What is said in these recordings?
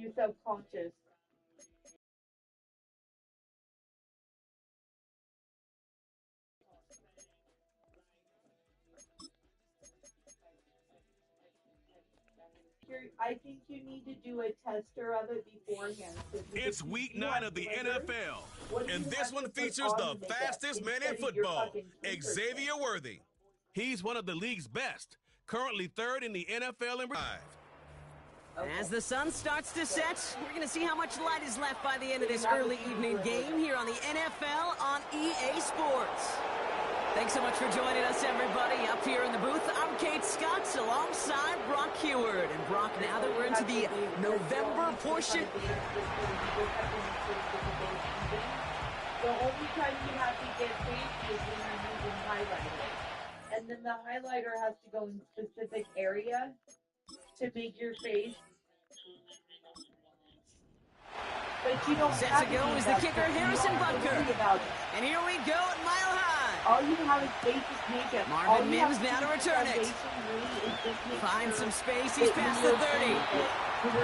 your subconscious. I think you need to do a tester of it beforehand. It's week 9 of the NFL, and this one features the fastest man in instead of your football, fucking Tinker Xavier Worthy. He's one of the league's best, currently 3rd in the NFL in As the sun starts to set, we're going to see how much light is left by the end of this early evening game here on the NFL on EA Sports. Thanks so much for joining us, everybody. Up here in the booth, I'm Kate Scott alongside Brock Heward. And Brock, now that we're into the November portion... The only time you have to get fancy is when you're using highlighter. And then the highlighter has to go in specific area to make your face. But you don't Set have to go is the kicker, Harrison Butker. And here we go at Mile High. All you have is basic makeup. Marvin Mims now to return it. Finds some space. He's past the 30.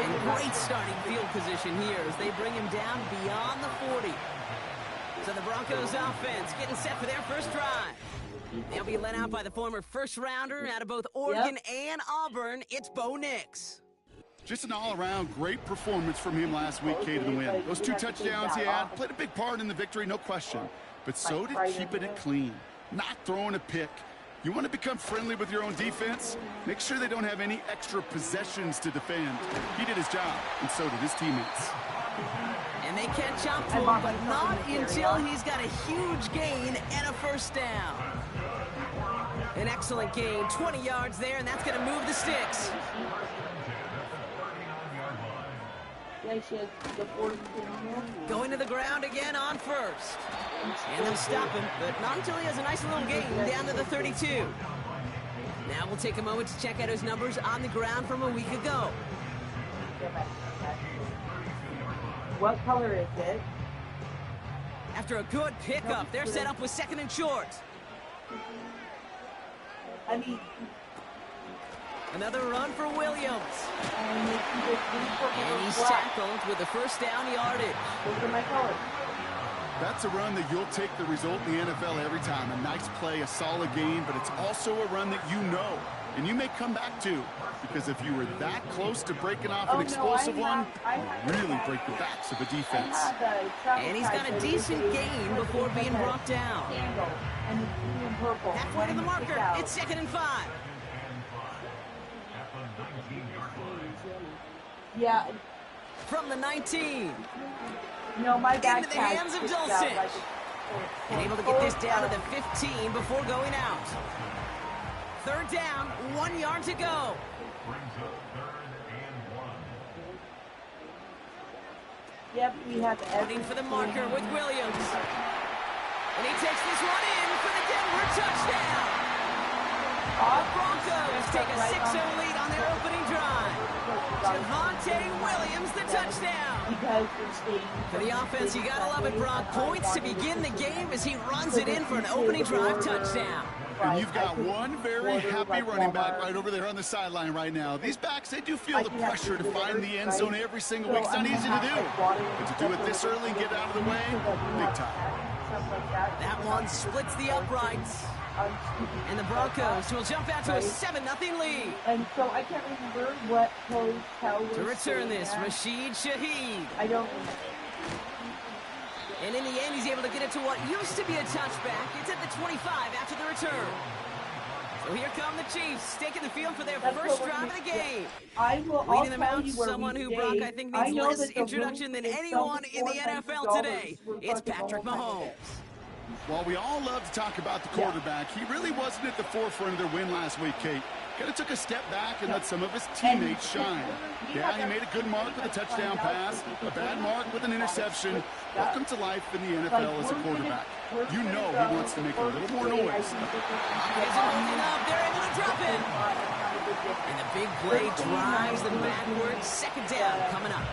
And great starting field position here as they bring him down beyond the 40. So the Broncos offense getting set for their first drive. They'll be led out by the former first-rounder out of both Oregon and Auburn. It's Bo Nix. Just an all-around great performance from him last week, Kate, in the win. Those 2 touchdowns he had played a big part in the victory, no question. But so did keeping it clean, not throwing a pick. You want to become friendly with your own defense? Make sure they don't have any extra possessions to defend. He did his job, and so did his teammates. And they catch up to him, but not until he's got a huge gain and a first down. An excellent gain, 20 yards there, and that's going to move the sticks. Going to the ground again on first. And they'll stop him, but not until he has a nice little gain down to the 32. Now we'll take a moment to check out his numbers on the ground from a week ago. What color is it? After a good pickup, they're set up with 2nd and short. I mean... Another run for Williams. And he's tackled with the first down yardage. Those are my colors. That's a run that you'll take the result in the NFL every time. A nice play, a solid game, but it's also a run that you know, and you may come back to. Because if you were that close to breaking off an explosive one, really break the backs of a defense. And he's got a decent gain before being brought down. Halfway to the marker, it's 2nd and 5. Yeah. From the 19. No, my back into the hands of Dulcich. And able to get this down to the 15 before going out. 3rd down, 1 yard to go. Yep, we have Heading for the marker with Williams. And he takes this one in for the Denver touchdown. The Broncos take a 6-0 lead on their opening drive. Javonte Williams, the touchdown. For the offense, you gotta love it, Brock. Points to begin the game as he runs it in for an opening drive touchdown. And you've got one very happy running back right over there on the sideline right now. These backs, they do feel the pressure to find the end zone every single week. It's not easy to do. But to do it this early and get out of the way, big time. That one splits the uprights. And the Broncos will jump out to a 7-0 lead. And so I can't remember what hotel to return this, Rashid Shaheed. I don't. And in the end, he's able to get it to what used to be a touchback. It's at the 25 after the return. So here come the Chiefs, taking the field for their first drive of the game. Leading them out, someone who, Brock, I think needs less introduction than anyone in the NFL today. It's Patrick Mahomes. While we all love to talk about the quarterback, he really wasn't at the forefront of their win last week, Kate. Kind of took a step back and let some of his teammates shine. Yeah, he made a good mark with a touchdown pass, a bad mark with an interception. Welcome to life in the NFL as a quarterback. You know he wants to make a little more noise. They're able to drop him. And the big play drives them backwards. 2nd down coming up.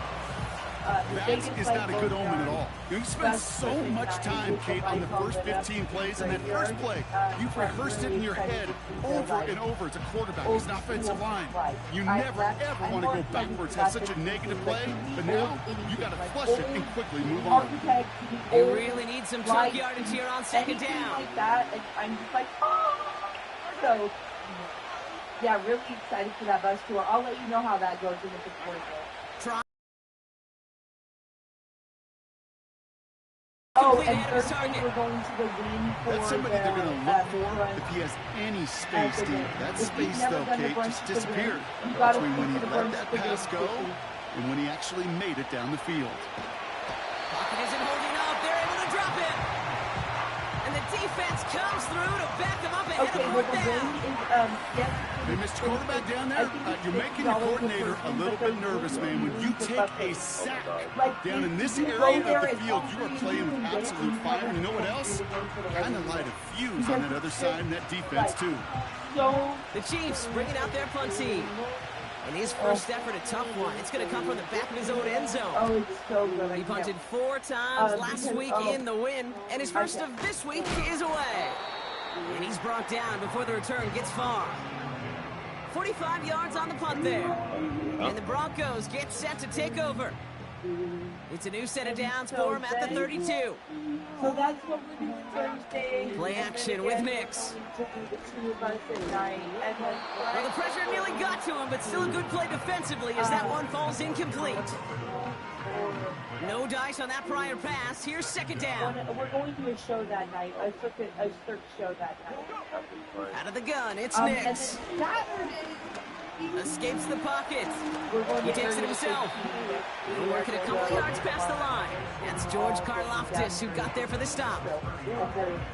That is not a good omen at all. You spend so much time, Kate, on the first 15 plays, and that first play, you've rehearsed it in your head over and over. It's a quarterback, it's an offensive line. You never, ever want to go backwards, have such a negative play, but now you got to flush it and quickly move on. You really need some chunk yardage here on second down. Like that, and I'm just like, oh. So, yeah, really excited for that bus tour. I'll let you know how that goes in the fourth. Oh, and Thursday we're going to the win for that's somebody they're going to look for if he has any space, Steve. That space, though, Kate, just disappeared between when he let that pass go and when he actually made it down the field. Pocket isn't holding up. They're able to drop it. And the defense comes through to back them up ahead of fourth down. Hey, Mr. Quarterback down there, you're making your coordinator a little bit nervous, man. When you take a sack down in this area of the field, you are playing with absolute fire. And you know what else? Kind of light a fuse on that other side and that defense, too. The Chiefs bringing out their punt team. And his first effort, a tough one. It's going to come from the back of his own end zone. Oh, it's so good. He punted 4 times last week in the win, and his first of this week is away. And he's brought down before the return gets far. 45 yards on the punt there. And the Broncos get set to take over. It's a new set of downs for him at the 32. So that's what we're doing Thursday. Play action with Nix. Well, the pressure nearly got to him, but still a good play defensively as that one falls incomplete. No dice on that prior pass. Here's second down. We're going to a show that night, a search show that night. Out of the gun, it's Nix. Escapes the pocket. He takes it himself. He'll work it a couple yards past the line. That's George Karlaftis who got there for the stop.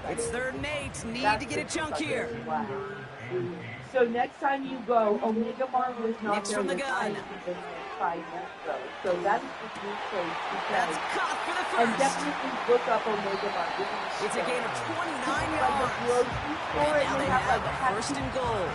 It's 3rd and 8. Need to get a chunk here. So next time you go, Omega Marvel is not Nix from the gun. So that's the new place. That's caught for the And first. definitely look up Omega Marvel. It's a gain of 29 yards. And now they have a 1st and goal.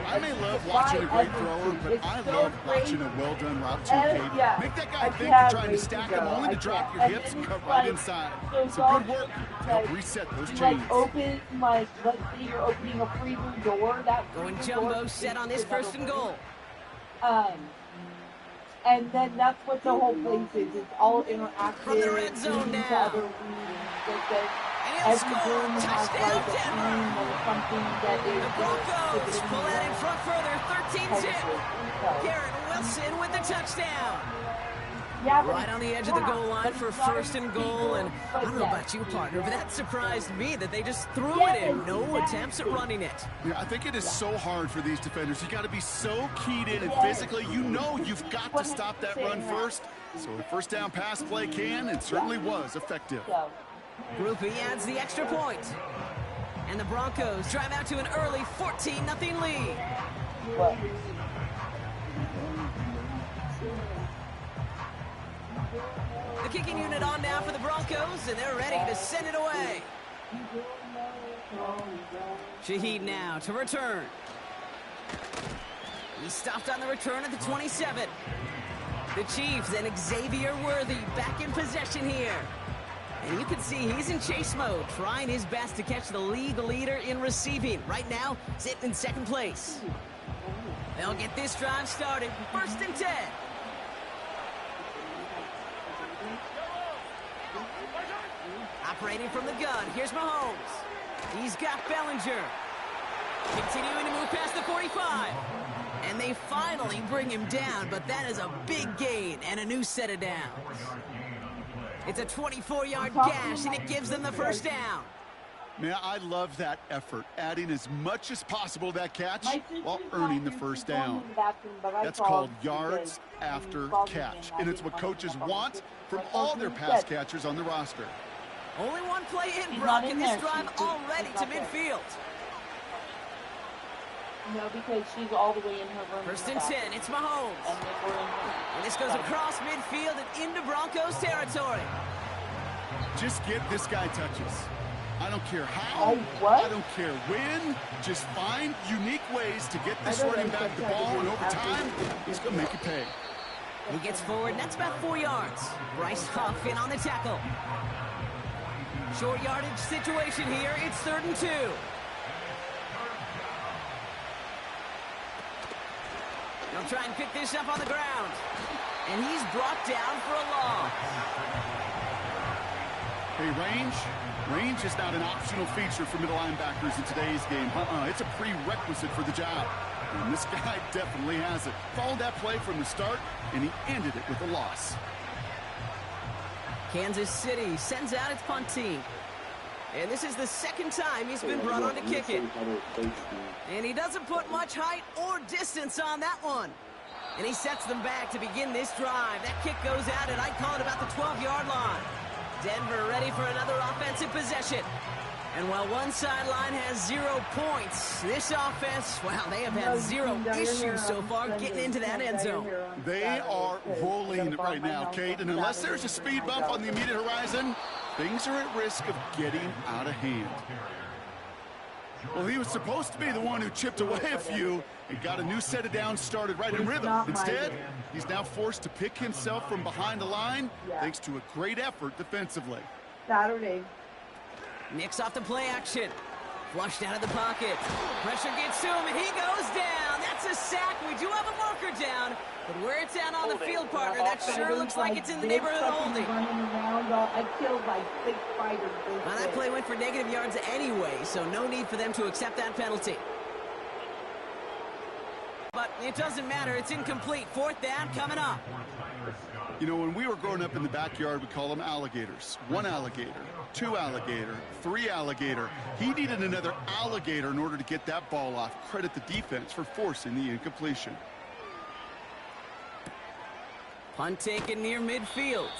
I may love watching a great thrower, but I love watching a well-done route too, Kate. Make that guy think you're trying to stack him only to drop your hips and cut right inside. It's a good work to help reset those chains. Open, let's say you're opening a preview door. Going jumbo set on this 1st and goal. And then that's what the whole place is. It's all interactive. From the red zone now. And he'll score. Touchdown, Denver. The Broncos pull that in front further. 13-zip. Garrett Wilson with the touchdown. Right on the edge of the goal line for 1st and goal. And I don't know about you, partner, but that surprised me that they just threw it in. No attempts at running it. Yeah, I think it is so hard for these defenders. You got to be so keyed in, and physically, you know you've got to stop that run first. So the first down pass play can and certainly was effective. Groupie adds the extra point. And the Broncos drive out to an early 14-0 lead. The kicking unit on now for the Broncos, and they're ready to send it away. Shaheed now to return. He stopped on the return at the 27. The Chiefs and Xavier Worthy back in possession here. And you can see he's in chase mode, trying his best to catch the league leader in receiving. Right now, sitting in 2nd place. They'll get this drive started. 1st and 10. Operating from the gun, here's Mahomes. He's got Bellinger. Continuing to move past the 45. And they finally bring him down, but that is a big gain and a new set of downs. It's a 24-yard gash, and it gives them the 1st down. Man, I love that effort, adding as much as possible to that catch while earning the 1st down. That's called yards after catch, and it's what coaches want from all their pass catchers on the roster. Only one play in, Brock, and this drive already to midfield. No, because she's all the way in her room. 1st and 10, it's Mahomes. And this goes across midfield and into Broncos territory. Just get this guy touches. I don't care how, I don't care when. Just find unique ways to get this running back the ball, and over time, he's going to make you pay. He gets forward, and that's about 4 yards. Bryce Huff in on the tackle. Short yardage situation here. It's 3rd and 2. They'll try and pick this up on the ground. And he's brought down for a loss. Hey, range is not an optional feature for middle linebackers in today's game. It's a prerequisite for the job. And this guy definitely has it. Followed that play from the start, and he ended it with a loss. Kansas City sends out its punt team. And this is the 2nd time he's been brought on to kick it. And he doesn't put much height or distance on that one. And he sets them back to begin this drive. That kick goes out, and I'd call it about the 12-yard line. Denver ready for another offensive possession. And while one sideline has 0 points, this offense, well, they have had 0 issues so far getting into that end zone. They are rolling right now, Kate, and unless there's a speed bump on the immediate horizon, things are at risk of getting out of hand. Well, he was supposed to be the one who chipped away a few and got a new set of downs started right in rhythm. Instead, he's now forced to pick himself from behind the line thanks to a great effort defensively. Saturday. Nicks off the play action. Flushed out of the pocket. Pressure gets to him, and he goes down. That's a sack. We do have a marker down. But where it's at on the field, partner, that sure looks like it's in the neighborhood of holding. I killed like 6 fighters. Well, that play went for negative yards anyway, so no need for them to accept that penalty. But it doesn't matter. It's incomplete. 4th down coming up. You know, when we were growing up in the backyard, we call them alligators. 1 alligator, 2 alligator, 3 alligator. He needed another alligator in order to get that ball off. Credit the defense for forcing the incompletion. Punt taken near midfield.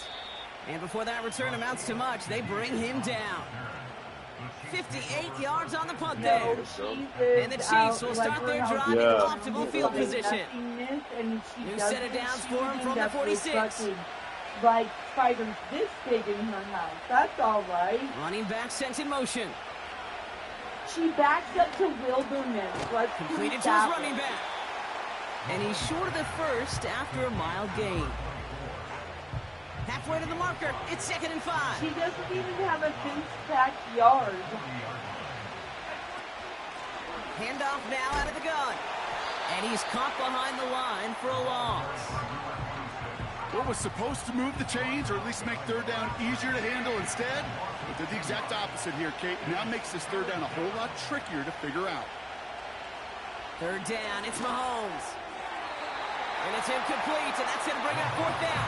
And before that return amounts to much, they bring him down. 58 yards on the punt there. And the Chiefs will start their drive in optimal field position. New set of downs for him from the 46. Like spiders this big in her house. That's all right. Running back sent in motion. She backs up to Wilderness. Let's completed to his running back. And he's short of the first after a mild gain. Halfway to the marker. It's 2nd and 5. She doesn't even have a fenced-back yard. Handoff now out of the gun. And he's caught behind the line for a loss. What was supposed to move the chains, or at least make 3rd down easier to handle instead? It did the exact opposite here, Kate. Now makes this 3rd down a whole lot trickier to figure out. 3rd down. It's Mahomes. And it's incomplete, and that's going to bring up 4th down.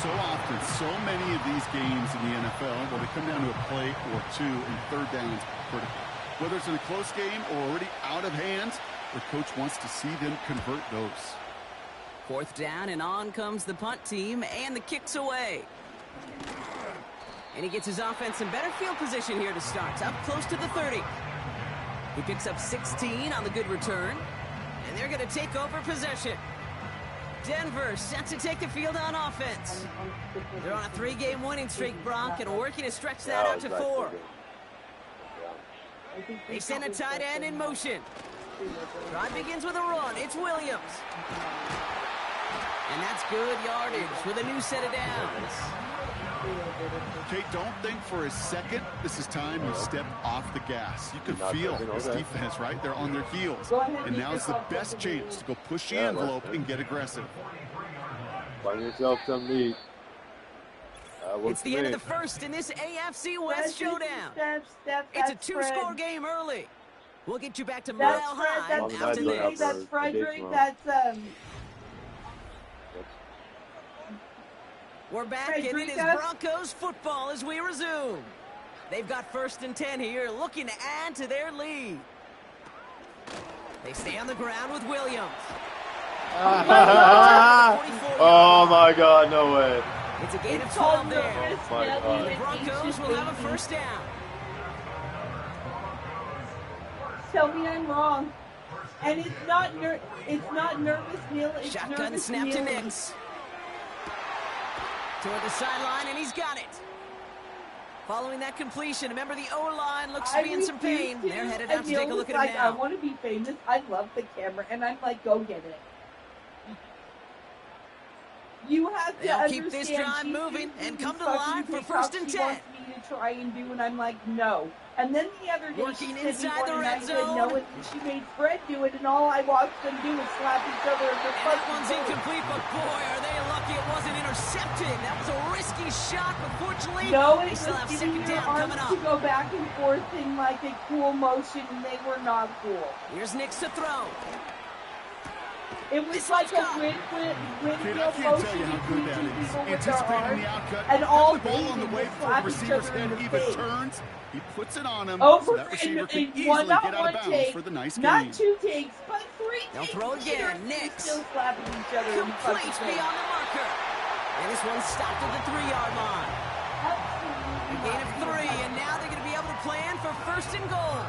So often, so many of these games in the NFL, where they come down to a play or 2 and 3rd downs critical. Whether it's in a close game or already out of hand, the coach wants to see them convert those. 4th down, and on comes the punt team, and the kick's away. And he gets his offense in better field position here to start. Up close to the 30. He picks up 16 on the good return, and they're going to take over possession. Denver set to take the field on offense. They're on a 3-game winning streak, Brock, and working to stretch that out to 4. They send a tight end in motion. Drive begins with a run. It's Williams. And that's good yardage with a new set of downs. Kate, don't think for a second this is time you step off the gas. You can feel this defense, right? They're on their heels. And now's the best chance to go push the envelope and get aggressive. Find yourself some meat. It's the end of the first in this AFC West showdown. It's a 2-score game early. We'll get you back to Mile High after this. That's Frederick. That's We're back, and it is Broncos football as we resume. They've got 1st and 10 here, looking to add to their lead. They stay on the ground with Williams. Oh, my God, no way. It's a gain of 12 there. Oh, my God. The Broncos will have a 1st down. Tell me I'm wrong. And it's not nervous Neil. It's shotgun nervous snap Neil. to Nicks. Toward the sideline, and he's got it. Following that completion, remember the O-line looks to be in some pain. They're headed out to take a look at him now. I want to be famous. I love the camera, and I'm like, go get it. You have to They'll understand. keep this drive moving and come to the line for 1st and 10. She wants me to try and do, and I'm like, no. And then the other day, Working she inside the red said zone. no, and she made Fred do it, and all I watched them do was slap each other. And that one's incomplete, but boy, are they lucky it wasn't intercepted. That was a risky shot, but fortunately, they still have 2nd down coming up. To go back and forth in like a cool motion, and they were not cool. Here's Nix to throw. It was like a windfield Kid, I can't tell you how good that is. Anticipating the outcut, and all the ball on the way before the receiver's head even turns, he puts it on him, so that receiver can easily get out of bounds for the nice gain. Not 2 takes, but 3 They'll takes. throw again. Nix. Still slapping each other. Complete beyond the marker. And this one's stopped at the 3-yard line. A gain of 3, and now they're going to be able to plan for 1st and goal.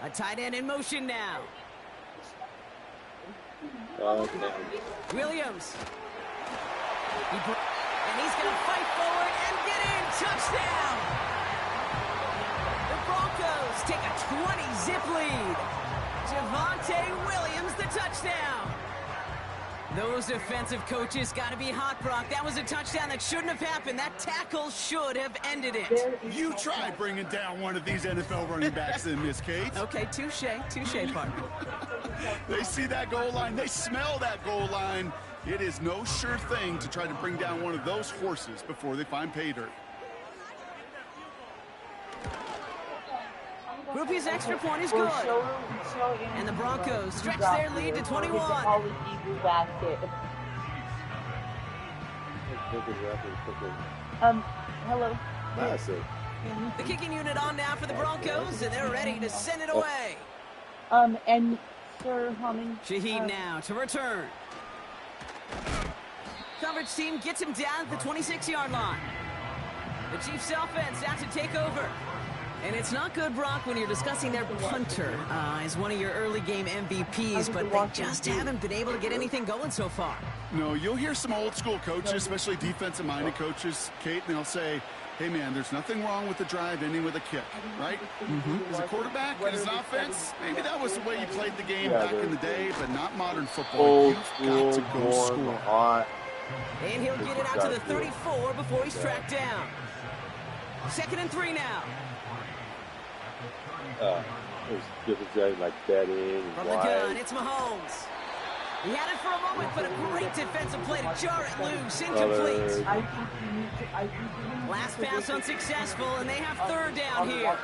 A tight end in motion now. Williams. And he's going to fight forward and get in. Touchdown. The Broncos take a 20-zip lead. Javonte Williams, the touchdown. Those defensive coaches got to be hot, Brock. That was a touchdown that shouldn't have happened. That tackle should have ended it. You try bringing down one of these NFL running backs in, Miss Kate. Okay, touche, partner. They see that goal line. They smell that goal line. It is no sure thing to try to bring down one of those horses before they find pay dirt. Grupe's extra point is good. And the Broncos stretch their lead to 21. Hello. Massive. The kicking unit on now for the Broncos, and they're ready to send it away. And Sir Humming. Shaheed now to return. Coverage team gets him down at the 26-yard line. The Chiefs offense out to take over. And it's not good, Brock, when you're discussing their punter as one of your early game MVPs, but they just haven't been able to get anything going so far. No, you'll hear some old school coaches, especially defensive-minded coaches, Kate, and they'll say, hey, man, there's nothing wrong with the drive ending with a kick, right? As a quarterback and as an offense, maybe that was the way you played the game back in the day, but not modern football. You've got to go score. And he'll get it out to the 34 before he's tracked down. 2nd and 3 now. There's different like betting and From the gun, it's Mahomes. He had it for a moment, but a great defensive play to jar it loose. Incomplete. Last pass unsuccessful, and they have 3rd down here.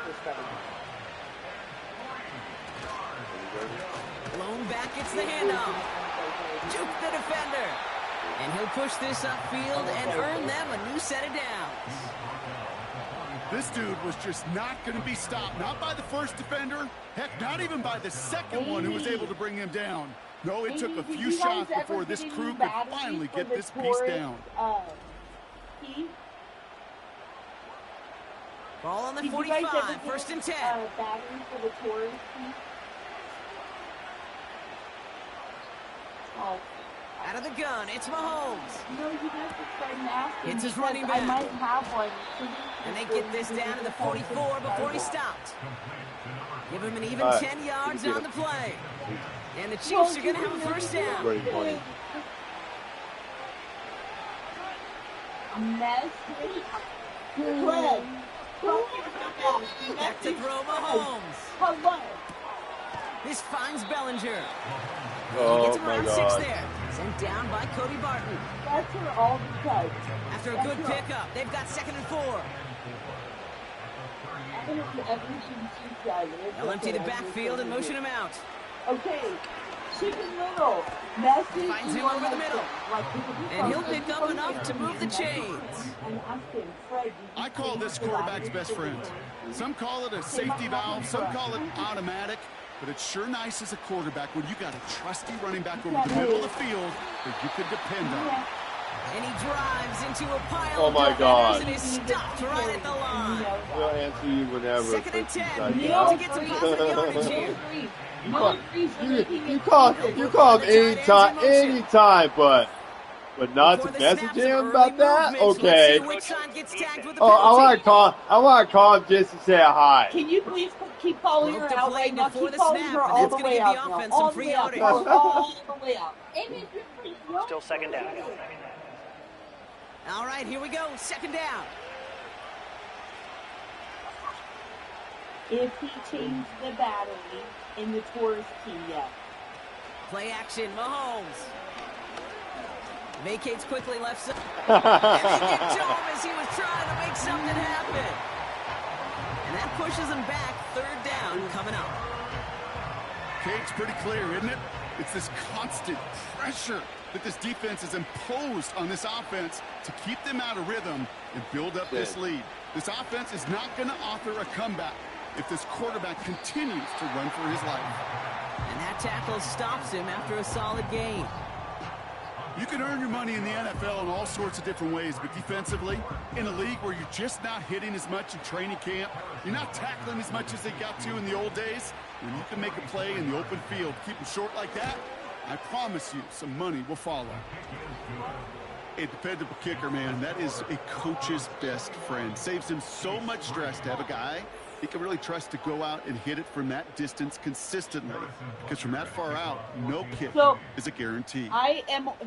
Blown back, gets the handoff. Juke the defender. And he'll push this upfield and earn them a new set of downs. This dude was just not going to be stopped. Not by the first defender. Heck, not even by the second one who was able to bring him down. No, it took a few shots before this crew could finally get this piece down. Ball on the 45, 1st and 10. Out of the gun, it's Mahomes. No, you guys are starting to ask me. It's his running back. I might have one. And they get this down to the 44 before he stopped. Give him an even 10 yards on the play. And the Chiefs are going to have a 1st down. Back to throw Mahomes. Hello. This finds Bellinger. Oh, He gets him my around God. 6 there. Sent down by Cody Barton. That's her all the time. After a good pickup, they've got 2nd and 4. They'll empty the backfield and motion him out. Okay. Chicken Little. Message Finds him over the middle. And he'll pick up enough to move the chains. I call this quarterback's best friend. Some call it a safety valve, some call it automatic, but it's sure nice as a quarterback when you got a trusty running back over the middle of the field that you could depend on. And he drives into a pile Oh of my defenders God. and is stopped right at the line. We'll answer you whenever. 2nd and 10. Like Needs that. to get some positive yardage here. You call him anytime, but But not Before to the message snap, him some early about that? movement. Okay. Let's see which side gets tagged with the Oh, penalty. I want to call him just to say hi. Can you please keep calling Broke her the out play right now? before Keep the calling snap, her and all that's the gonna way give the out now. offense some All the free way out. yardage. Call her all the way out. Still second down. All right, here we go. Second down. If he changed the battery in the tourist key yet. Play action, Mahomes. Vacates quickly left side. And they get to him as he was trying to make something happen. And that pushes him back. Third down coming up. Okay, it's pretty clear, isn't it? It's this constant pressure that this defense has imposed on this offense to keep them out of rhythm and build up this lead. This offense is not going to author a comeback if this quarterback continues to run for his life. And that tackle stops him after a solid gain. You can earn your money in the NFL in all sorts of different ways, but defensively, in a league where you're just not hitting as much in training camp, you're not tackling as much as they got to in the old days, when you can make a play in the open field, keep them short like that, I promise you some money will follow. A dependable kicker, man, that is a coach's best friend. Saves him so much stress to have a guy he can really trust to go out and hit it from that distance consistently. Because from that far out, no kick is a guarantee.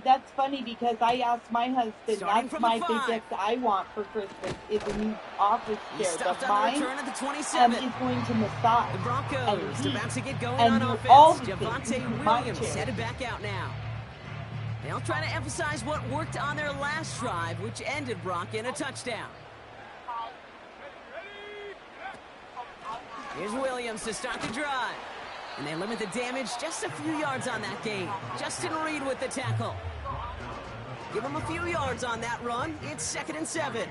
That's funny because I asked my husband, Starting that's my big gift I want for Christmas is a new office chair. But mine return at the 27. is going to massage. The Broncos about to get going and on all offense. the Javonte Williams headed back out now. They'll try to emphasize what worked on their last drive, which ended Brock in a touchdown. Here's Williams to start the drive. And they limit the damage just a few yards on that gain. Justin Reed with the tackle. Give him a few yards on that run. It's 2nd and 7.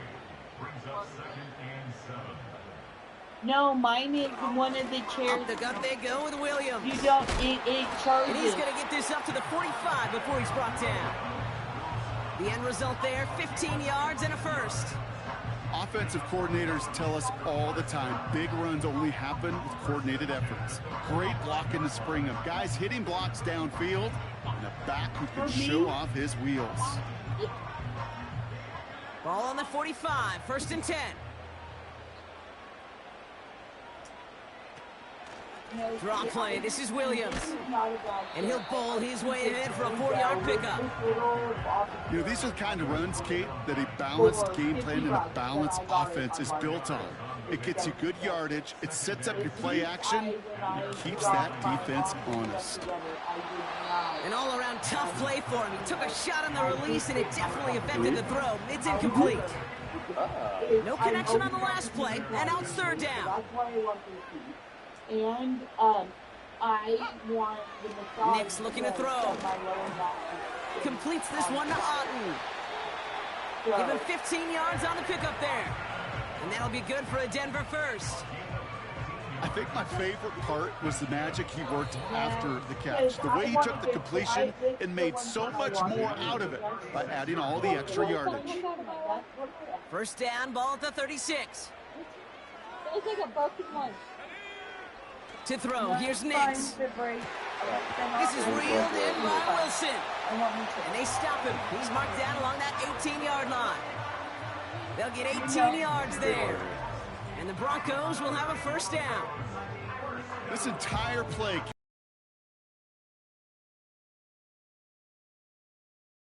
No, mine is one of the chairs. Up the gut they go with Williams. You don't, it charges. And he's going to get this up to the 45 before he's brought down. The end result there, 15 yards and a first. Offensive coordinators tell us all the time, big runs only happen with coordinated efforts. Great blocking to spring them. Guys hitting blocks downfield, and a back who can show off his wheels. Ball on the 45, 1st and 10. Draw play, this is Williams. And he'll bowl his way ahead for a 4-yard pickup. You know, these are the kind of runs, Kate, that a balanced game plan and a balanced offense is built on. It gets you good yardage, it sets up your play action, and it keeps that defense honest. An all-around tough play for him. He took a shot on the release, and it definitely affected the throw. It's incomplete. No connection on the last play, and now it's 3rd down. And I want the massage. Nick's looking to throw. Completes this one to Otten. Give him 15 yards on the pickup there. And that'll be good for a Denver first. I think my favorite part was the magic he worked after the catch. The way he took the completion and made so much more out of it by adding all the extra yardage. First down, ball at the 36. It's like a broken one. To throw, here's Nix. This is reeled in by Wilson. And they stop him. He's marked down along that 18-yard line. They'll get 18 yards there. And the Broncos will have a first down. This entire play,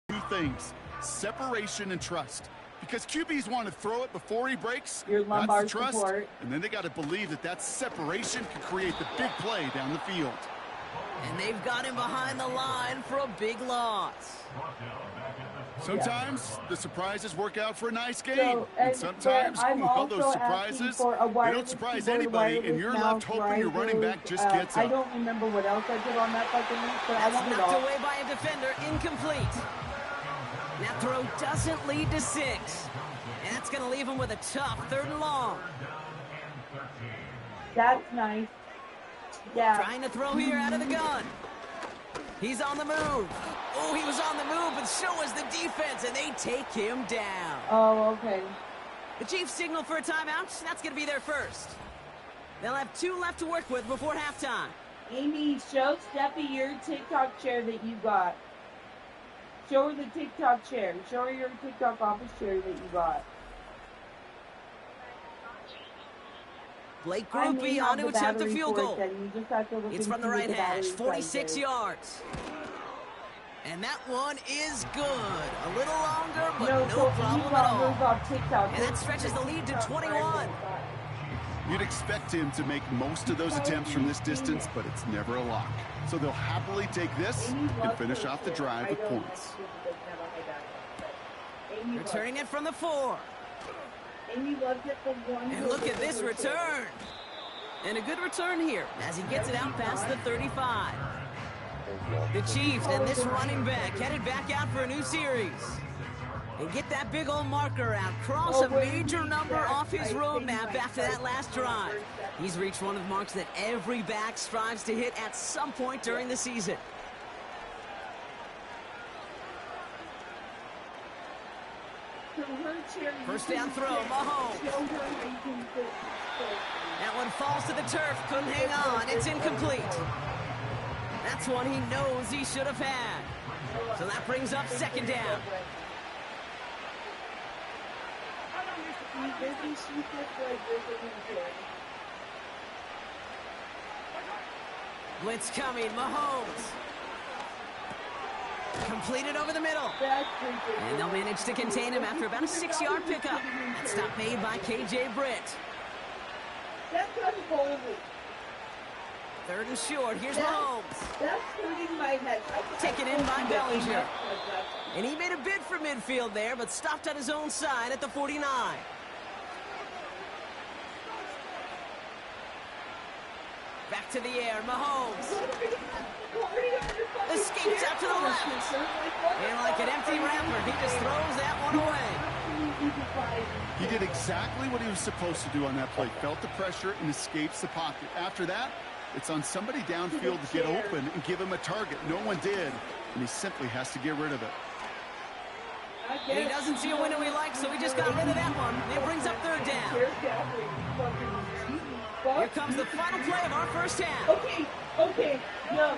two things, separation and trust. Because QBs want to throw it before he breaks, Your lumbar that's the trust, support. and then they got to believe that that separation can create the big play down the field. And they've got him behind the line for a big loss. Sometimes the surprises work out for a nice game, So, and sometimes, I'm well, those also surprises, asking for a they wireless don't surprise keyboard, anybody, and wireless you're mouse, left hoping your running back just wireless, gets I up. don't remember what else I did on that fucking list, but I That's want it knocked all. away by a defender, incomplete. That throw doesn't lead to 6. And that's going to leave him with a tough 3rd and long. That's nice. Yeah. Trying to throw here out of the gun. He's on the move. Oh, he was on the move, but so was the defense, and they take him down. Oh, okay. The Chiefs signal for a timeout. That's going to be their first. They'll have 2 left to work with before halftime. Amy, show Steffi your TikTok chair that you got. Show her the TikTok chair. Show her your TikTok office chair that you got. Blake Grupe on to attempt the field goal. It's from the right hash, 46 yards. And that one is good. A little longer, but no problem at all. And that stretches the lead to 21. You'd expect him to make most of those attempts from this distance, but it's never a lock. So they'll happily take this and finish off the drive with points. Returning it from the 4. And look at this return. And a good return here as he gets it out past the 35. The Chiefs and this running back headed back out for a new series. And get that big old marker out. Cross a major number off his roadmap after that last drive. He's reached one of the marks that every back strives to hit at some point during the season. First down throw, Mahomes. That one falls to the turf, couldn't hang on, it's incomplete. That's one he knows he should have had. So that brings up second down. Blitz coming, Mahomes. Completed over the middle. And they'll manage to contain him after about a 6-yard pickup. That stop made by KJ Britt. Third and short. Here's Mahomes. That's hurting my head. Taken in by Bellinger. And he made a bid for midfield there, but stopped on his own side at the 49. Back to the air, Mahomes. Escapes out to the left. And like an empty wrapper, he just throws that one away. He did exactly what he was supposed to do on that play. Felt the pressure and escapes the pocket. After that, it's on somebody downfield to get open and give him a target. No one did, and he simply has to get rid of it. And he doesn't see a window he likes, so he just got rid of that one. It brings up third down. Here comes the final play of our first half. Okay, no.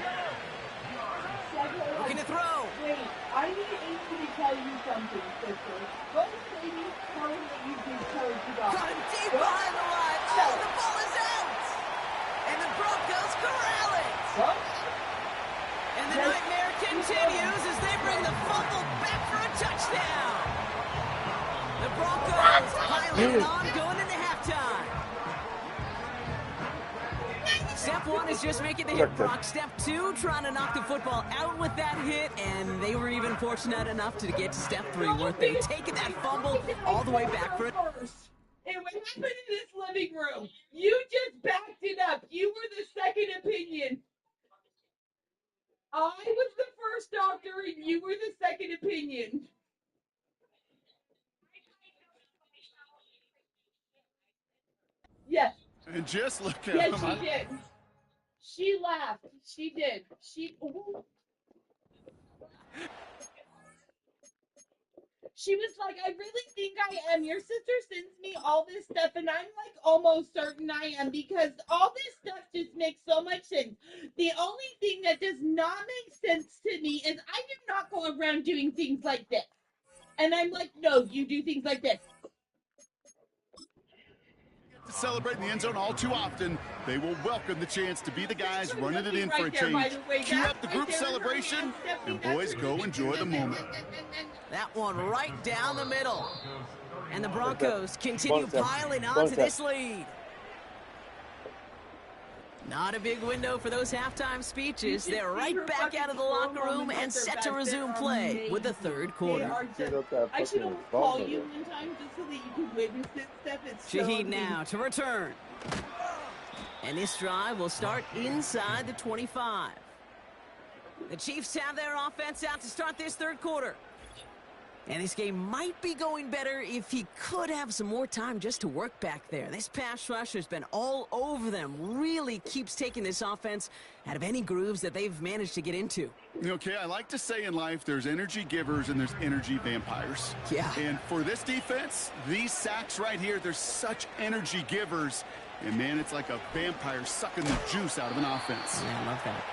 Looking to throw. Wait, I need Amy to tell you something, sister. Go say you tell him that you did courage you got. Got him deep behind the line. Oh, the ball is out. And the Broncos corral it. What? And the nightmare continues as they bring the fumble back for a touchdown. The Broncos piling it on going into halftime. Step 1 is just making the hit, Brock. Step 2, trying to knock the football out with that hit, and they were even fortunate enough to get to step 3, weren't they? Taking that fumble all the way back for it. And what happened in this living room? You just backed it up. You were the second opinion. I was the first doctor, and you were the second opinion. Yes. And just look at Yes, him. she did. She laughed. She did. She was like, I really think I am. Your sister sends me all this stuff, and I'm like almost certain I am because all this stuff just makes so much sense. The only thing that does not make sense to me is I do not go around doing things like this. And I'm like, no, you do things like this. Celebrate in the end zone all too often. They will welcome the chance to be the guys running it in for a Right change. there, Cue up the group celebration, and boys, go enjoy the moment. That one right down the middle. And the Broncos continue piling on to this lead. Not a big window for those halftime speeches. They're right back out of the locker room and set to resume play with the third quarter. I should almost call you one time just so that you can witness this stuff. Shaheed now to return. And this drive will start inside the 25. The Chiefs have their offense out to start this third quarter. And this game might be going better if he could have some more time just to work back there. This pass rush has been all over them. Really keeps taking this offense out of any grooves that they've managed to get into. Okay, I like to say in life there's energy givers and there's energy vampires. Yeah. And for this defense, these sacks right here, they're such energy givers. And, man, it's like a vampire sucking the juice out of an offense. Yeah, I love that.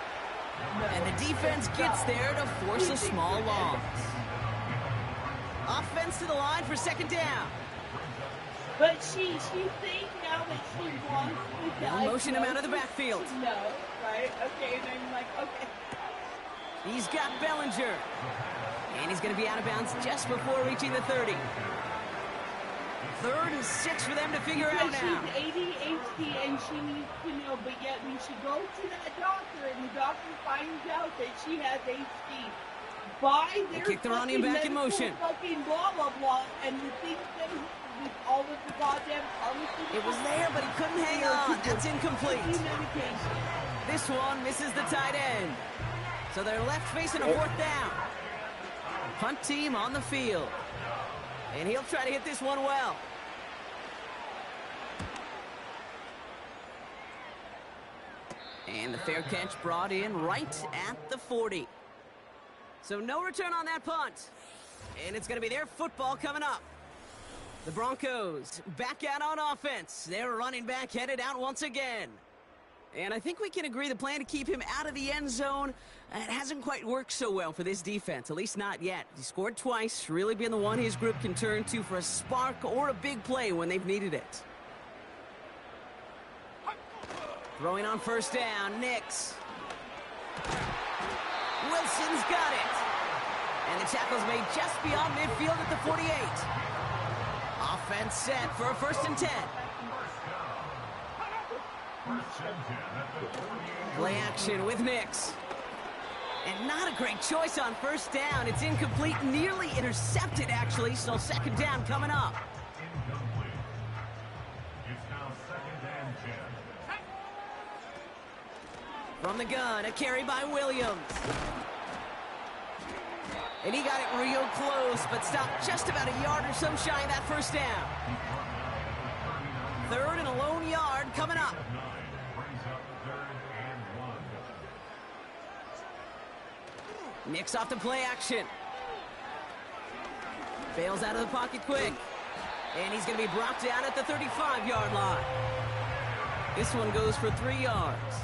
And the defense gets there to force a small loss. Offense to the line for second down. But she's saying now that she wants to die. Motion him out of the backfield. No, right? Okay, and I'm like, okay. He's got Bellinger. And he's going to be out of bounds just before reaching the 30. 3rd and 6 for them to figure out now. She's ADHD and she needs to know, but yet when she goes to that doctor and the doctor finds out that she has HD, by their kick the running back in motion. Fucking blah blah blah, and the thing that with all of the goddamn pharmaceutical. It was there, but he couldn't hang on. That's incomplete. This one misses the tight end. So they're left facing a 4th down. Punt team on the field. And he'll try to hit this one well. And the fair catch brought in right at the 40. So no return on that punt. And it's going to be their football coming up. The Broncos back out on offense. Their running back headed out once again. And I think we can agree the plan to keep him out of the end zone, it hasn't quite worked so well for this defense, at least not yet. He scored twice, really being the one his group can turn to for a spark or a big play when they've needed it. Throwing on 1st down, Nix. Wilson's got it. And the tackle's made just beyond midfield at the 48. Offense set for a 1st and 10. Play action with Nix. And not a great choice on 1st down. It's incomplete, nearly intercepted actually, so 2nd down coming up. From the gun, a carry by Williams. And he got it real close, but stopped just about a yard or so shy of that 1st down. 3rd and a lone yard coming up. Nix off the play action. Bails out of the pocket quick. And he's going to be brought down at the 35-yard line. This one goes for 3 yards.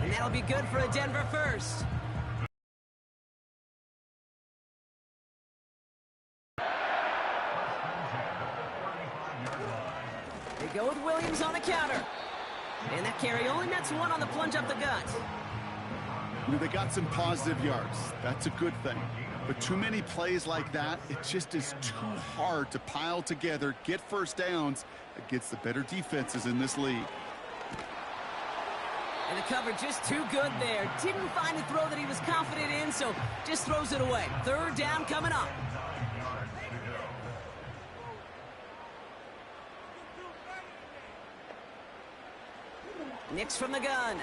And that'll be good for a Denver first. They go with Williams on the counter. And that carry only nets 1 on the plunge up the gut. They got some positive yards. That's a good thing. But too many plays like that, it just is too hard to pile together, get 1st downs against the better defenses in this league. And the coverage just too good there. Didn't find a throw that he was confident in, so just throws it away. 3rd down coming up. Nix from the gun.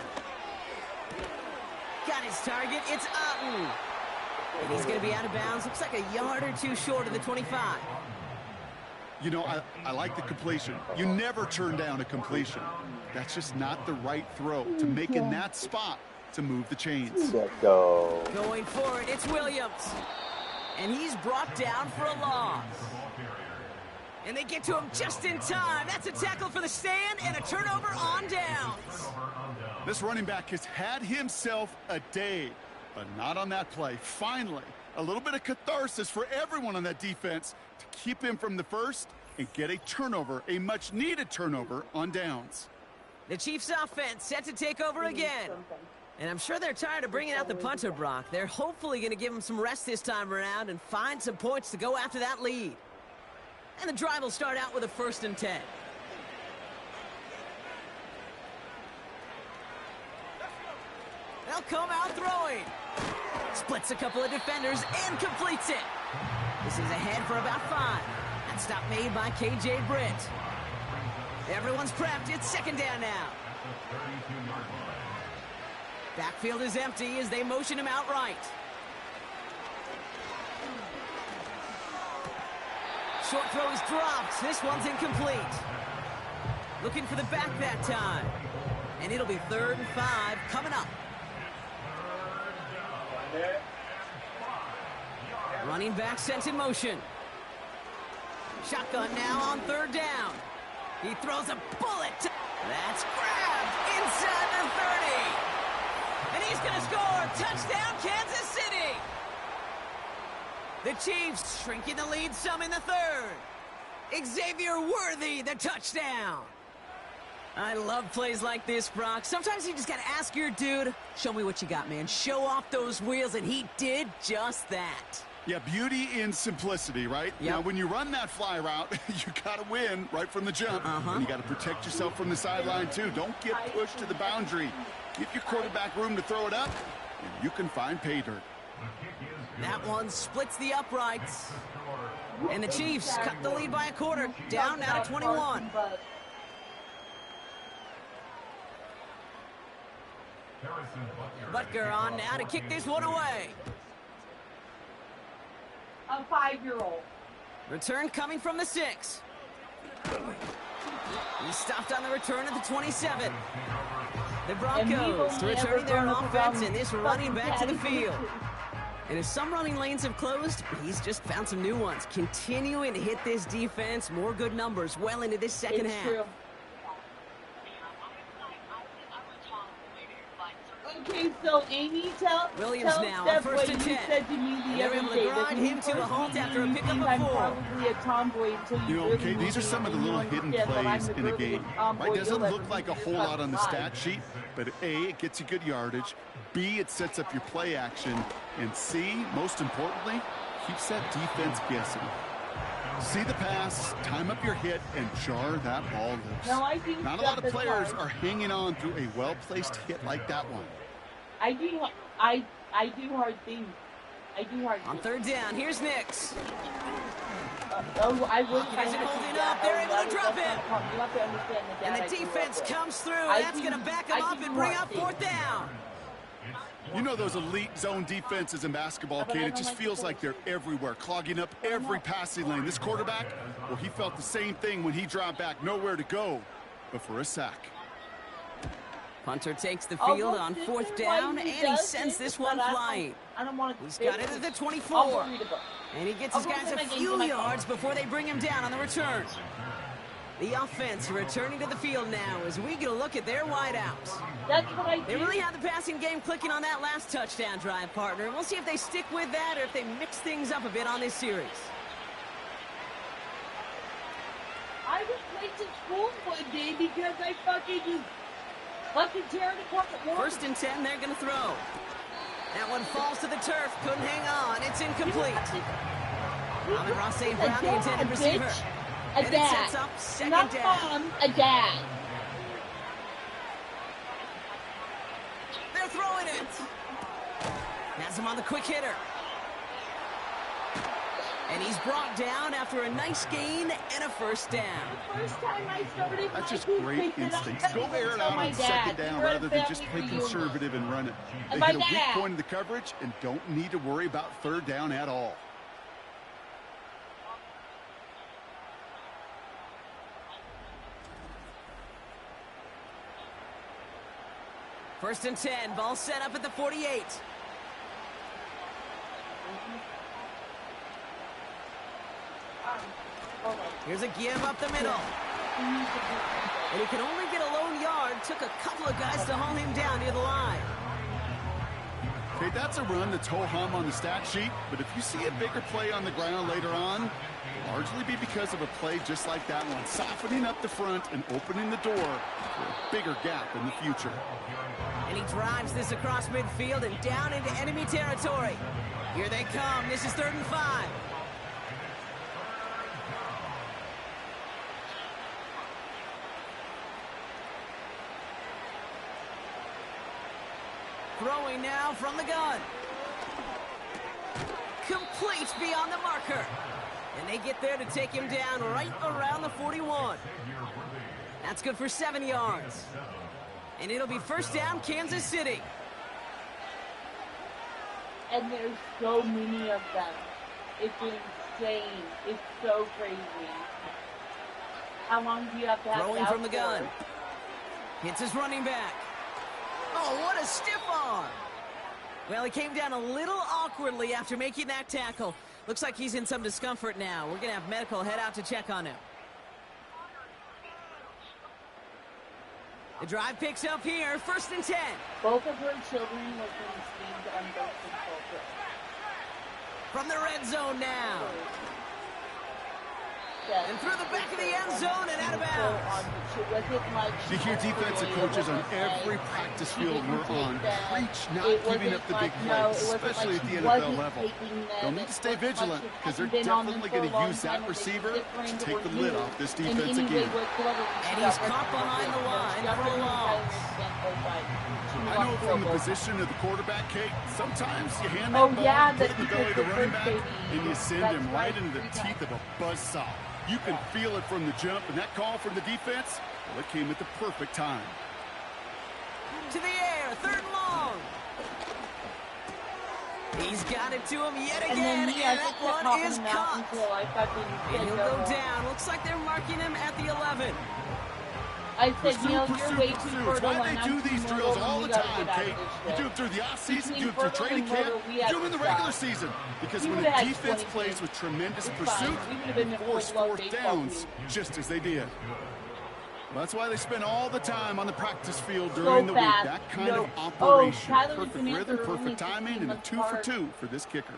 Got his target. It's Otten. And he's going to be out of bounds. Looks like a yard or 2 short of the 25. You know, I like the completion. You never turn down a completion. That's just not the right throw to make in that spot to move the chains. Going for it, it's Williams. And he's brought down for a loss. And they get to him just in time. That's a tackle for the stand and a turnover on downs. This running back has had himself a day, but not on that play. Finally, a little bit of catharsis for everyone on that defense to keep him from the first and get a turnover, a much-needed turnover on downs. The Chiefs' offense set to take over again. And I'm sure they're tired of bringing out the punter, Brock. They're hopefully going to give him some rest this time around and find some points to go after that lead. And the drive will start out with a 1st and 10. They'll come out throwing. Splits a couple of defenders and completes it. This is ahead for about 5. That stop made by K.J. Britt. Everyone's prepped. It's 2nd down now. Backfield is empty as they motion him out right. Short throw is dropped. This one's incomplete. Looking for the back that time. And it'll be 3rd and 5 coming up. Running back sent in motion. Shotgun now on 3rd down. He throws a bullet. That's grabbed inside the 30. And he's going to score. touchdown, Kansas City! The Chiefs shrinking the lead some in the third. Xavier Worthy, the touchdown. I love plays like this, Brock. Sometimes you just got to ask your dude, show me what you got, man. Show off those wheels, and he did just that. Yeah, beauty in simplicity, right? Yep. Now, when you run that fly route, you got to win right from the jump. And you got to protect yourself from the sideline, too. Don't get pushed to the boundary. Give your quarterback room to throw it up, and you can find pay dirt. That one splits the uprights. And the Chiefs cut the lead by a quarter, down now to 21. Butker on now to kick this one away. A 5-year-old. Return coming from the 6. He stopped on the return at the 27. The Broncos returning their offense and this running back to the field. And as some running lanes have closed, he's just found some new ones. Continuing to hit this defense, more good numbers well into this second half. True. Okay, so Amy, tell Williams now, Steph first what and you 10. said to me the They're other able to day. grind him to a halt after a pickup of 4. I'm probably a tomboy until you really Okay, these are some of the little hidden plays in a game. Right, doesn't look like a whole lot on the stat sheet, but A, it gets you good yardage. B, it sets up your play action. And C, most importantly, keeps that defense guessing. See the pass, time up your hit, and jar that ball loose. No, I think not a lot of players are hanging on through a well-placed hit like that one. I do hard things. On third down, here's Nix. I would Hawkins isn't holding up. They're able to drop him. You have to understand that. And the defense comes through, and that's going to back him up and bring up fourth down. You know those elite zone defenses in basketball, Kate, it just feels like they're everywhere, clogging up every passing lane. This quarterback, well, he felt the same thing when he dropped back, nowhere to go but for a sack. Punter takes the field on fourth down, and he sends this one flying. He's got it at the 24. And he gets his guys a few yards before they bring him down on the return. The offense returning to the field now as we get a look at their wideouts. That's what I do. They really had the passing game clicking on that last touchdown drive, partner. We'll see if they stick with that or if they mix things up a bit on this series. I was late to school one day because I fucking tear it apart at once. First and 10, they're going to throw. That one falls to the turf. Couldn't hang on. It's incomplete. Amon-Ra St. Brown, the intended receiver. And it sets up second Not down. mom, a dad. They're throwing it. Has him on the quick hitter. And he's brought down after a nice gain and a first down. First time I started, That's just great instincts. Go air it out on second down rather than just play conservative and run it. They hit a weak point in the coverage and don't need to worry about third down at all. First and 10, ball set up at the 48. Here's a give up the middle. And he can only get a lone yard. Took a couple of guys to haul him down near the line. Okay, that's a run that's ho-hum on the stat sheet, but if you see a bigger play on the ground later on, largely be because of a play just like that one, softening up the front and opening the door for a bigger gap in the future. And he drives this across midfield and down into enemy territory. Here they come. This is 3rd and 5. Throwing now from the gun. Complete beyond the marker. And they get there to take him down right around the 41. That's good for 7 yards. And it'll be first down, Kansas City. And there's so many of them. It's insane. It's so crazy. How long do you have to have Throwing from the gun. Hits his running back. Oh, what a stiff arm. Well, he came down a little awkwardly after making that tackle. Looks like he's in some discomfort now. We're going to have medical head out to check on him. The drive picks up here, 1st and 10. Both of her children were conceived on birth control pills. From the red zone now. Yes. And through the back of the end zone and out of bounds. You hear defensive coaches on every practice field we're on preach not giving up the big plays, especially at the NFL level. They'll need to stay vigilant because they're definitely going to use that receiver to take the lid off this defense again. And he's caught behind the line for a loss. I know from the position of the quarterback, Kate, sometimes you hand that ball, put it in the belly of the running back, and you send him right into the teeth of a buzzsaw. You can feel it from the jump, and that call from the defense, well, it came at the perfect time. To the air, 3rd and long. He's got it to him yet again, and that one is caught. And he'll go down. Looks like they're marking him at the 11. I said, Neil, you're way too fertile. Why they do these drills all the time, Kate? You do them through the offseason, do them through training camp, you do them in the regular season. Because when a defense plays with tremendous pursuit, they force 4th downs just as they did. Well, that's why they spend all the time on the practice field during the week. That kind of operation. Perfect rhythm, perfect timing, and a 2 for 2 for this kicker.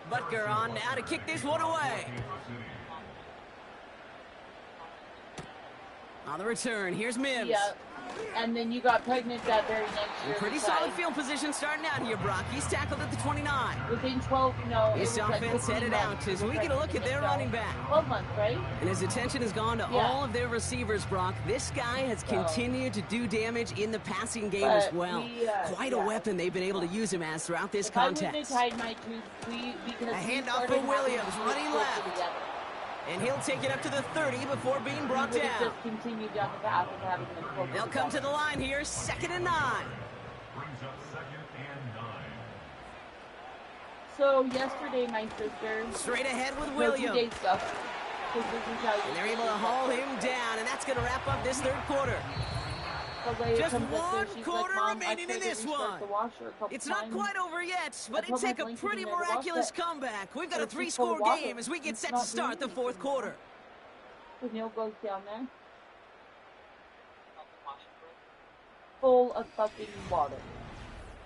Butker on now to kick this one away. On the return, here's Mims. Yeah, and then you got pregnant that very next year. Pretty solid field position starting out here, Brock. He's tackled at the 29. Within 12, no. This offense headed out as we get a look at their running back. 12 months, right? And his attention has gone to all of their receivers, Brock. This guy has continued to do damage in the passing game as well. Quite a weapon they've been able to use him as throughout this contest. I wouldn't have tied my tooth, because a handoff for Williams, running left. And he'll take it up to the 30 before being brought down. Just continued down the path of having them. They'll come to the line here, 2nd and 9. So yesterday, my sister straight ahead with Williams. And they're able to haul him down, and that's going to wrap up this 3rd quarter. Just 1 quarter remaining in this one. It's not quite over yet, but it took a pretty miraculous comeback. We've got a 3-score game as we get set to start the 4th quarter. Neil goes down there. Full of fucking water.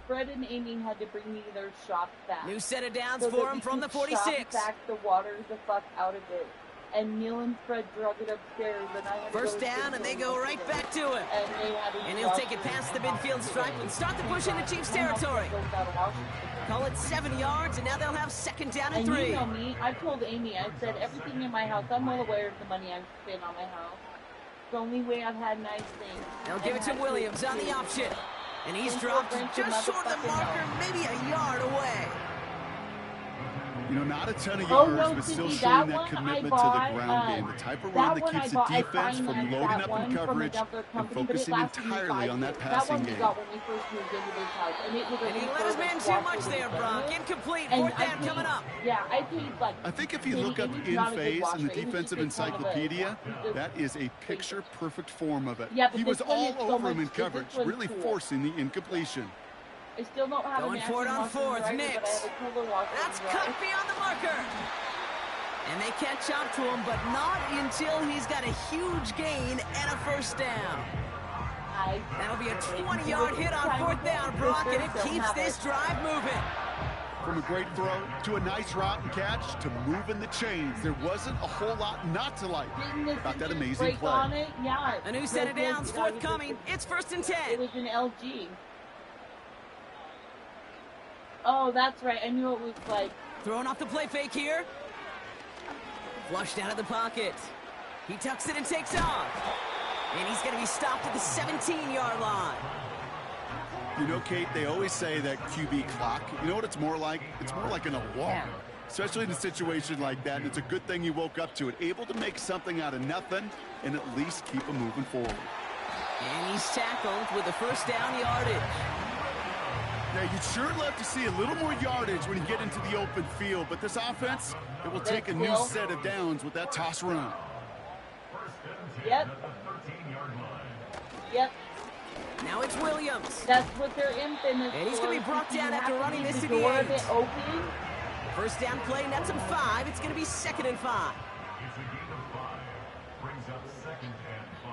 Fred and Amy had to bring me their shop back. New set of downs for him from the 46. Back the water the fuck out of it. And Neil and Fred drug it upstairs, and I had to 1st down, and they go right back to it. And he'll take it past the midfield stripe and start the push into Chiefs territory. Call it 7 yards, and now they'll have 2nd down and 3. You know me, I told Amy, I said, everything in my house, I'm well aware of the money I've spent on my house. It's the only way I've had nice things. They'll give it to Williams on the option. And he's dropped just short of the marker, maybe a yard away. You know, not a ton of yards, but still showing that commitment to the ground game. The type of run that keeps the defense from loading up in coverage and focusing entirely on that passing game. And he let his man too much there, Brock. Incomplete, 4th down coming up. Yeah, I paid like... I think if you look up in phase in the defensive encyclopedia, that is a picture-perfect form of it. He was all over him in coverage, really forcing the incompletion. I still don't have going for it on 4th, Nix. That's cut beyond the marker. And they catch up to him, but not until he's got a huge gain and a 1st down. That'll be a 20-yard hit on 4th down, Brock, and it keeps this drive moving. From a great throw to a nice route and catch to moving the chains, there wasn't a whole lot not to like about that amazing play. A new set of downs forthcoming. It's 1st and 10. It was an LG. Oh, that's right. I knew it was like... Throwing off the play fake here. Flushed out of the pocket. He tucks it and takes off. And he's going to be stopped at the 17-yard line. You know, Kate, they always say that QB clock, you know what it's more like? It's more like an alarm, especially in a situation like that. And it's a good thing you woke up to it, able to make something out of nothing and at least keep them moving forward. And he's tackled with a 1st down yardage. Now, you'd sure love to see a little more yardage when you get into the open field, but this offense, it will take a new set of downs with that toss run. Yep. Yep. Now it's Williams. That's what they're infamous for. And he's going to be brought down after running this to the 8. 1st down play, nets him 5. It's going to be 2nd and 5. It's a gain of 5. Brings up 2nd and 5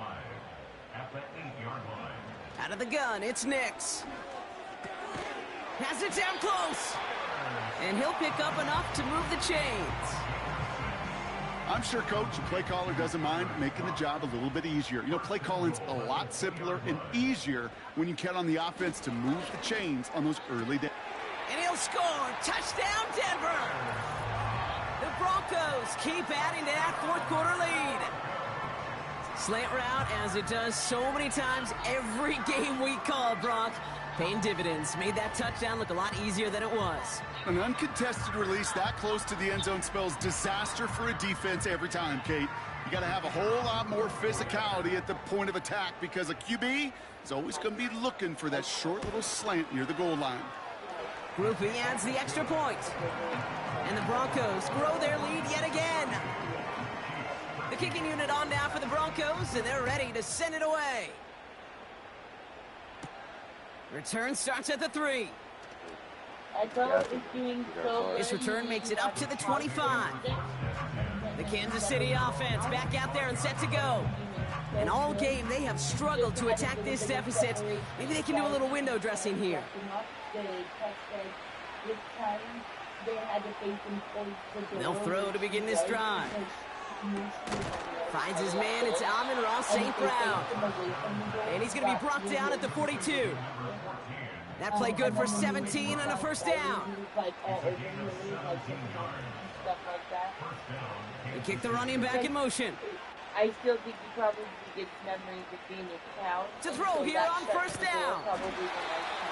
at the 8-yard line. Out of the gun, it's Nix. Has it down close. And he'll pick up enough to move the chains. I'm sure Coach and play caller doesn't mind making the job a little bit easier. You know, play calling's a lot simpler and easier when you count on the offense to move the chains on those early days. And he'll score. Touchdown, Denver. The Broncos keep adding to that fourth quarter lead. Slant route, as it does so many times every game we call, Brock. Paying dividends. Made that touchdown look a lot easier than it was. An uncontested release that close to the end zone spells disaster for a defense every time, Kate. You got to have a whole lot more physicality at the point of attack because a QB is always going to be looking for that short little slant near the goal line. Groupie adds the extra point. And the Broncos grow their lead yet again. The kicking unit on now for the Broncos, and they're ready to send it away. Return starts at the 3. This return makes it up to the 25. The Kansas City offense back out there and set to go. And all game, they have struggled to attack this deficit. Maybe they can do a little window dressing here. They'll throw to begin this drive. Finds his man, it's Amon-Ra St. Brown. And he's going to be brought down at the 42. That play good for 17 and a first down. They kick the running back in motion. I still think he probably gets memories of being a cow. To throw here on first down.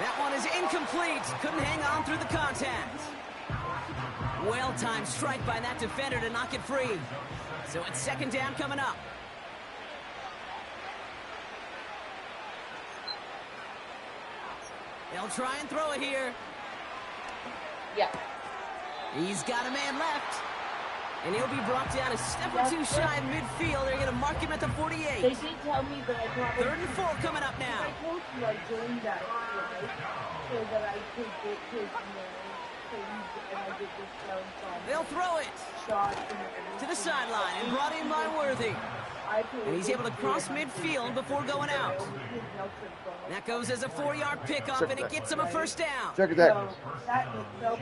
That one is incomplete. Couldn't hang on through the contact. Well-timed strike by that defender to knock it free. So it's second down coming up. They'll try and throw it here. Yeah. He's got a man left. And he'll be brought down a step or two shy of midfield. They're going to mark him at the 48. They did tell me, but I probably... 3rd and 4 coming up now. I told you I joined that so that I could get his and I did this down from... They'll throw it to the sideline and brought in by Worthy. And he's able to cross midfield before going out. That goes as a 4-yard pickup, and it gets him a first down. Check it out.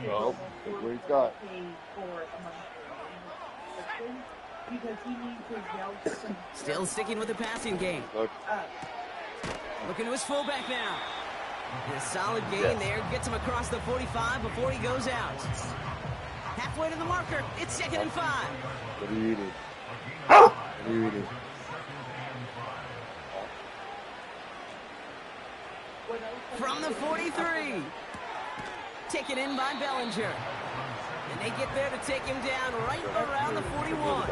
Oh, look what he's got. Still sticking with the passing game. Looking to his fullback now. And a solid gain there. Gets him across the 45 before he goes out. Halfway to the marker. It's 2nd and 5. What are you eating? What are you eating? From the 43. Taken in by Bellinger. And they get there to take him down right around the 41.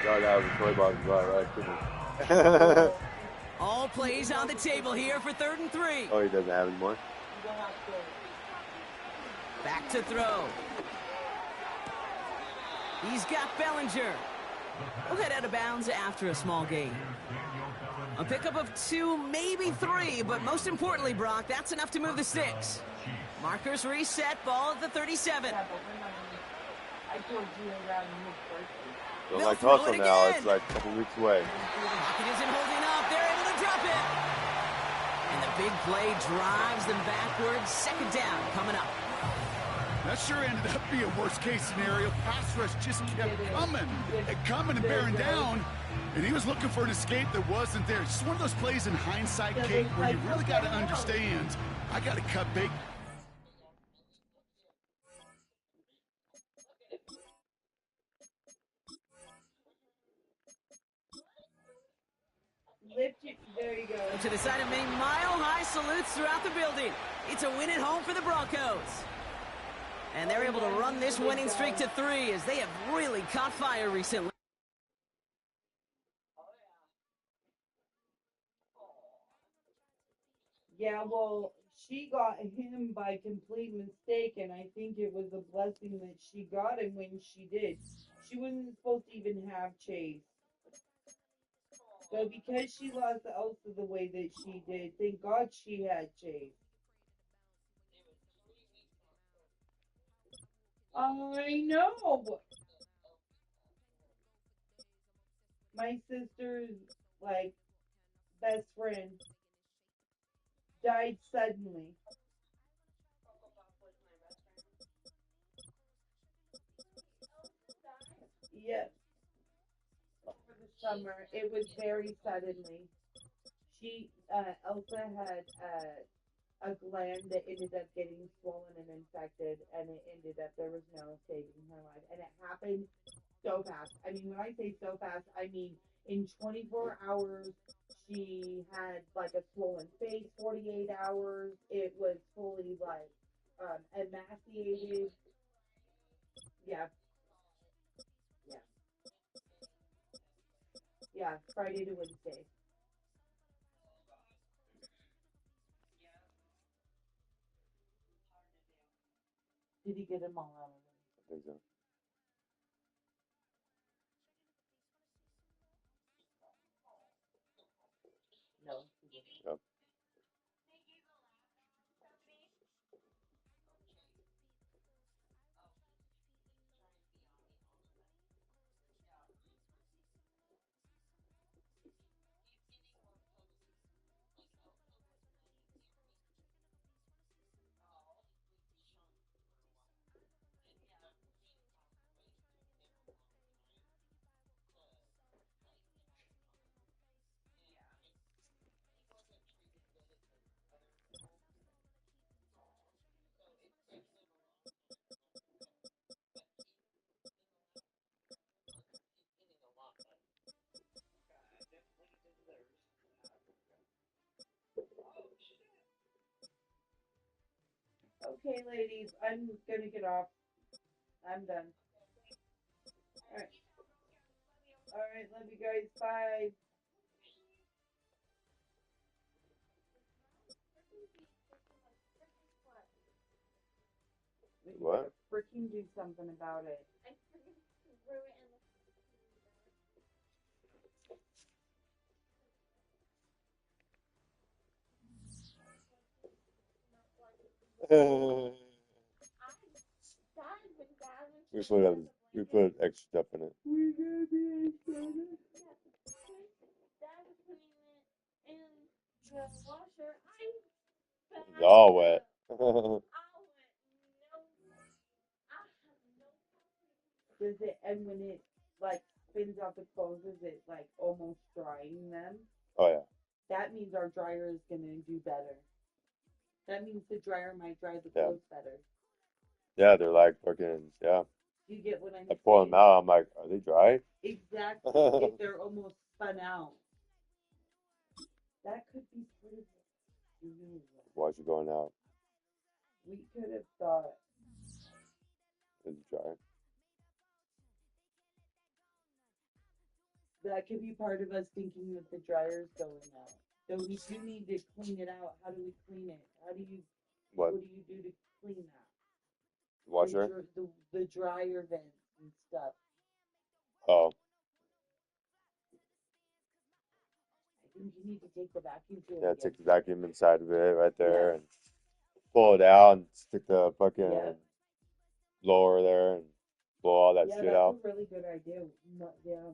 God, that was a toy box right? All plays on the table here for 3rd and 3. Oh, he doesn't have any more? Back to throw. He's got Bellinger. We'll head out of bounds after a small gain. A pickup of 2, maybe 3, but most importantly, Brock, that's enough to move the sticks. Markers reset, ball at the 37. Don't like hustle now. It's like a couple weeks away. Pocket isn't holding up. They're able to drop it. And the big play drives them backwards. 2nd down coming up. That sure ended up being a worst-case scenario. Pass rush just kept coming and bearing down. And he was looking for an escape that wasn't there. It's just one of those plays in hindsight, Kate, where you really got to understand, I got to cut bait. There you go. To the side of Maine, mile-high salutes throughout the building. It's a win at home for the Broncos. And they're able to run this winning streak to 3 as they have really caught fire recently. Yeah, well, she got him by complete mistake, and I think it was a blessing that she got him when she did. She wasn't supposed to even have Chase. But because she lost Elsa the way that she did, thank God she had Chase. I know. My sister's like best friend, died suddenly. Yes, over the summer. It was very suddenly. Elsa had a gland that ended up getting swollen and infected, and it ended up there was no saving her life, and it happened so fast. I mean, when I say so fast, I mean in 24 hours she had like a swollen face. 48 hours, it was fully like emaciated. Yeah, yeah, yeah. Friday to Wednesday. Did he get them all out of I think so. them? No. He didn't. Yep. Okay, ladies, I'm gonna get off. I'm done. All right. All right. Love you guys. Bye. We What? gotta freaking do something about it. We put extra stuff in it. We gotta be excited. It's all wet. Does it, and when it like spins out the clothes, is it like almost drying them? Oh yeah. That means our dryer is gonna do better. That means the dryer might dry the Yeah. clothes better. Yeah, they're like fucking yeah. Do you get what I'm I pull them saying? out. I'm like, are they dry? Exactly. If they're almost spun out. That could be part of it. Why is it going out? We could have thought. Is it dry? That could be part of us thinking that the dryer's going out. So we do need to clean it out. How do we clean it? What What? do you do to clean that? Washer? The dryer vents and stuff. Oh. I think you need to take the vacuum to it. Yeah, again. take the vacuum inside of it right there Yeah. and pull it out and stick the fucking Yeah. blower there and blow all that Yeah, shit that's out. a really good idea. Yeah.